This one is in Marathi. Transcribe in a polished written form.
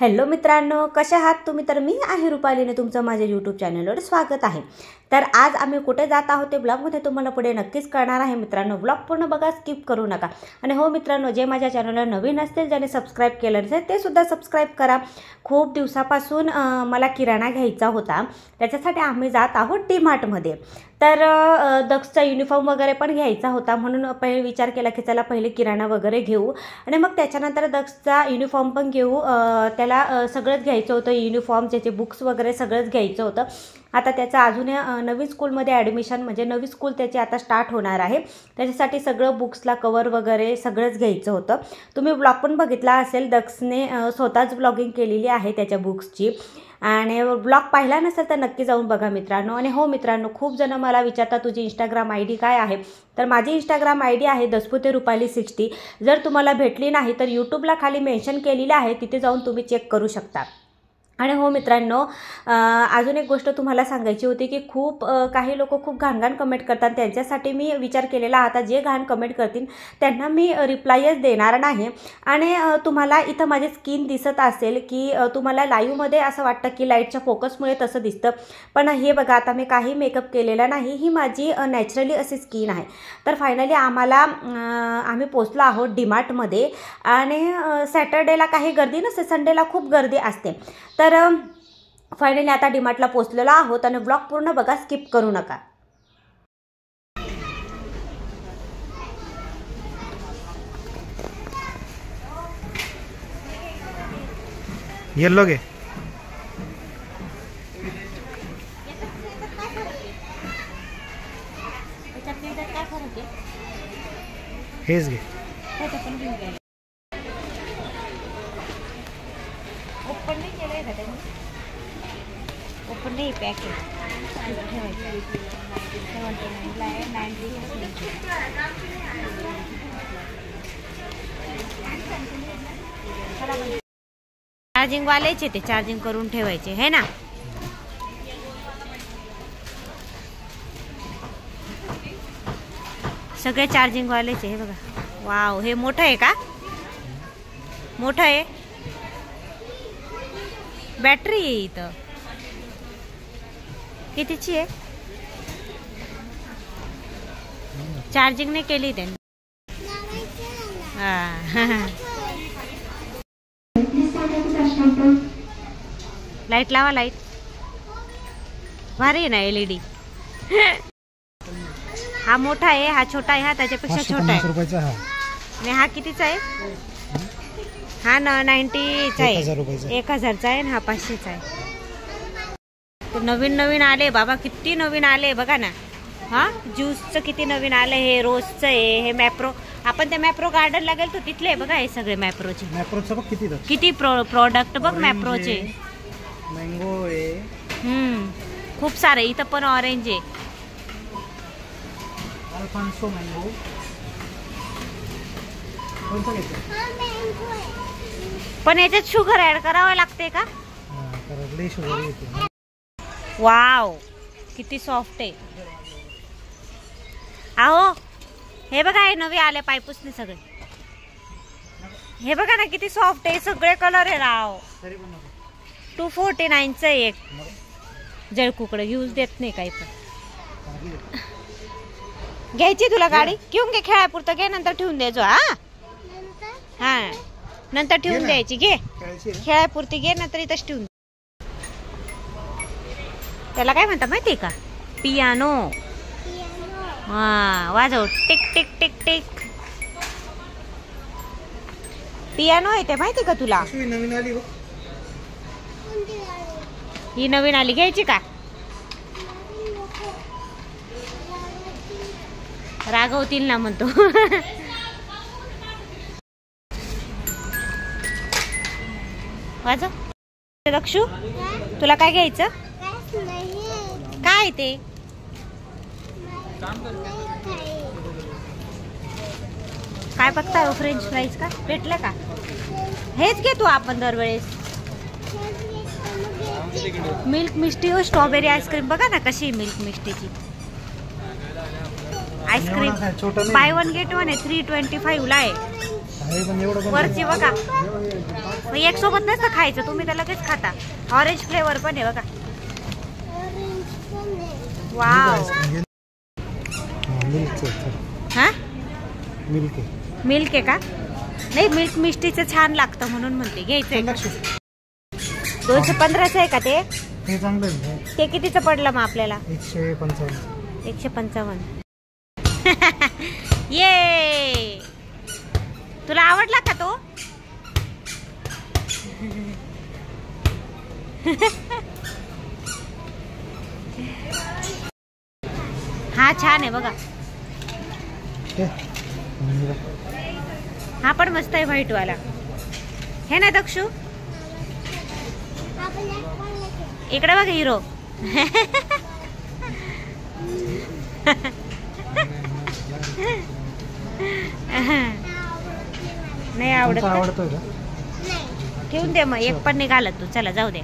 हॅलो मित्रांनो, कशा आहात तुम्ही? तर मी आहे रुपालीने तुमचं माझ्या यूट्यूब चॅनलवर स्वागत आहे। तर आज आम्ही कुठे जात आहोत ते ब्लॉगमध्ये तुम्हाला पुढे नक्कीच कळणार आहे मित्रांनो। ब्लॉग पूर्ण बघा, स्किप करू नका। आणि हो मित्रांनो, जे माझ्या चॅनलला नवीन असतील, ज्याने सबस्क्राइब केलं नसेल ते सुद्धा सबस्क्राइब करा। खूप दिवसापासून मला किराणा घ्यायचा होता, त्याच्यासाठी आम्ही जात आहोत डी-मार्टमध्ये। तर दक्षचा युनिफॉर्म वगैरे पण घ्यायचा होता, म्हणून पहिले विचार केला की चला पहिले किराणा वगैरे घेऊ आणि मग त्याच्यानंतर दक्षचा युनिफॉर्म पण घेऊ। त्याला सगळंच घ्यायचं होतं, युनिफॉर्म, त्याचे बुक्स वगैरे सगळंच घ्यायचं होतं। आता त्याचं अजून नवीन स्कूलमध्ये ॲडमिशन, म्हणजे नवी स्कूल त्याची आता स्टार्ट होणार आहे, त्याच्यासाठी सगळं बुक्सला कवर वगैरे सगळंच घ्यायचं होतं। तुम्ही ब्लॉग पण बघितला असेल, दक्षने स्वतःच ब्लॉगिंग केलेली आहे त्याच्या बुक्सची, आणि ब्लॉग पाहिला नसेल तर नक्की जाऊन बघा मित्रांनो। आणि हो मित्रांनो, खूप जण मला विचारतात तुझी इंस्टाग्राम आय डी काय आहे, तर माझी इंस्टाग्राम आय डी आहे दसपुते रुपाली 60। जर तुम्हाला भेटली नाही तर यूट्यूबला खाली मेन्शन केलेली आहे, तिथे जाऊन तुम्ही चेक करू शकता। आणि हो मित्रांनो, अजून एक गोष्ट तुम्हाला सांगायची होती की खूप काही लोक खूप घाण कमेंट करतात, त्यांच्यासाठी मी विचार केलेला आता जे घाण कमेंट करतील त्यांना मी रिप्लायच देणार नाही। आणि तुम्हाला इथं माझी स्किन दिसत असेल की तुम्हाला लाईव्हमध्ये असं वाटतं की लाईटच्या फोकसमुळे तसं दिसतं, पण हे बघा, आता मी काही मेकअप केलेला नाही, ही माझी नॅचरली अशी स्किन आहे। तर फायनली आम्ही पोचलो आहोत डी-मार्टमध्ये, आणि सॅटर्डेला काही गर्दी नसते, संडेला खूप गर्दी असते। तर फायनली आता डी-मार्टला पोचलेलो आहोत, आणि ब्लॉग पूर्ण बघा, स्किप करू नका। येलो घे, हेच घे। ओपन नाही केलंय का त्यांनी? ओपन नाही, पॅक चार्जिंग वालेचे, ते चार्जिंग करून ठेवायचे है ना। सगळे चार्जिंग वालेचे, हे बघा। वाव, हे मोठं आहे का? मोठं आहे, बॅटरी आहे इथं। कितीची आहे? चार्जिंग नाही केली त्यांनी। लाईट लावा, लाईट भारी आहे ना, LED। हा मोठा आहे, हा छोटा आहे, हा त्याच्यापेक्षा छोटा आहे। आणि हा कितीचा आहे? हा 90चा आहे, 1000चा आहे, आणि हा 500चा आहे। नवीन नवीन आले बाबा, किती नवीन आले बघा ना। हा ज्यूसचं किती नवीन आलं, हे रोजचं आहे, हे मॅप्रो। आपण त्या मॅप्रो गार्डनला गेलो तिथले बघा, हे सगळे मॅप्रोचे। मॅप्रोचं बघ किती प्रोडक्ट बघ मॅप्रोचे। मँगो आहे, खूप सारे। इथं पण ऑरेंज आहे, अल्फान्सो मँगो। कोणतं घ्यायचं? पण याच्यात शुगर ऍड करावं लागते का? लई शुगर येते। वाव, किती सॉफ्ट आहे। आहो, हे बघा, हे नवे आले पायपुसने सगळे, हे बघा ना किती सॉफ्ट आहे, सगळे कलर आहे राव। 249चं एक जळकुकडे यूज देत नाही काही, पण घ्यायची तुला गाडी घेऊन घे, खेळापुरतं घे, नंतर ठेवून द्यायचो। हा नंतर ठेवून द्यायची, घे खेळापुरती घे, नंतर इथंच ठेवून। त्याला काय म्हणतात माहिती का? पियानो। हा, वाजव, tick tick tick tick, piano आहे ते, माहिती का तुला? नवीन आली, ही नवीन आली, घ्यायची का? रागवतील ना म्हणतो। वाजव, दक्षू तुला काय घ्यायचं? काय ते? काय बघताय हो? फ्रेंच फ्राईज का भेटलं का? हेच घेतो आपण दरवेळेस। मिल्क मिस्टी व स्ट्रॉबेरी आईस्क्रीम बघा ना कशी, मिल्क मिस्टीची ice cream buy one get one आहे 325 ला आहे। हे पण एवढं पण वरची बघा. मग एक सोबत नसतं खायचं, तुम्ही तर लगेच खाता. ऑरेंज फ्लेवर पण आहे बघा. वाव. हा मिल्क मिल्क आहे का? नाही, मिल्क मिस्टीचं छान लागतं म्हणून म्हणते. घ्यायचंय का? 215चं आहे का ते? हे चांगलं आहे. ते कितीचं पडलं मग आपल्याला? 155. 155. ये, तुला आवडला का तो? हा छान आहे बघा. हा पण मस्त आहे व्हाईट वाला. हे ना दक्षू, इकडे बघ हिरो. नाही आवडत. आवडतोय का? ठेवून दे मग, एक पण नाही घालत तू. चला जाऊ दे.